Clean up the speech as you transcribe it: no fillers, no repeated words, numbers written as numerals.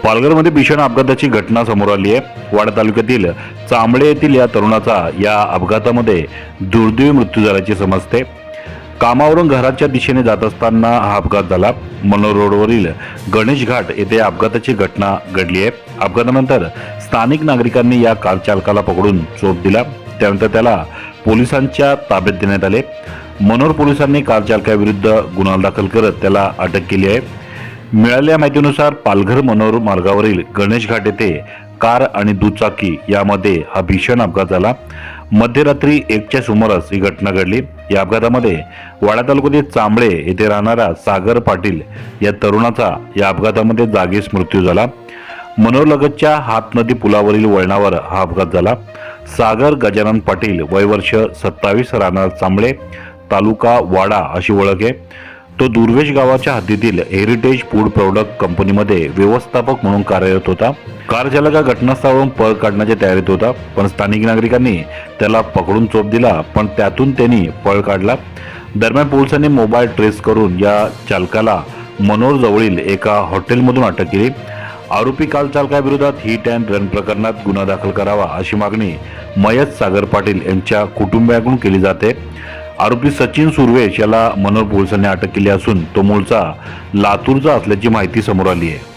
पालघरमध्ये भीषण अपघाताची घटना समोर आली आहे। वाडा तालुक्यातील चांबळे येथील या तरुणाचा या अपघातामध्ये दुर्दैवी मृत्यू झाल्याचे समजते। कामावरून घराच्या दिशेने जात असताना हा अपघात झाला। मनोर रोडवरील गणेश घाट येथे अपघाताची घटना घडली आहे। अपघातानंतर स्थानिक नागरिकांनी या कार चालकाला पकडून चोप दिला। त्यानंतर त्याला पोलिसांच्या ताब्यात देण्यात आले। मनोर पोलिसांनी कार चालकाविरुद्ध गुन्हा दाखल करत त्याला अटक केली आहे। मिळालेल्या माहितीनुसार पालघर मनोर मार्गावरील गणेश घाट येथे कार आणि दुचाकी यामध्ये हा भीषण अपघात झाला। मध्यरात्री 1च्या सुमारास ही घटना घडली। या अपघातामध्ये वाडा तालुक्यातील चांबळे येथे राहणारा सागर पाटील या तरुणाचा या अपघातामध्ये जागीच मृत्यू झाला। मनोर लगतच्या हातनदी पुलावरील वळणावर हा अपघात झाला। सागर गजानन पाटील वय वर्ष 27 राहणार चांबळे तालुका वाडा अशी ओळख आहे। तो दुर्वेश गावाच्या हद्दीतील हेरिटेज फूड प्रोडक्ट कंपनीमध्ये व्यवस्थापक म्हणून कार्यरत होता। कार चालक घटनास्थळावरून पळ काढण्याच्या तयारीत होता, पण स्थानिक नागरिकांनी त्याला पकडून चोप दिला, पण त्यातून त्यांनी पळ काढला। दरम्यान पोलिसांनी मोबाईल ट्रेस करून या चालकाला मनोर जवळील एका हॉटेलमधून अटक केली। आरोपी कार चालकाविरोधात हिट अँड रन प्रकरणात गुन्हा दाखल करावा अशी मागणी मयत सागर पाटील यांच्या कुटुंबियांकडून केली जाते। आरोपी सचिन सुर्वेश याला मनोर पोलिसांनी अटक केली असून तो मूळचा लातूरचा असल्याची माहिती समोर आली आहे।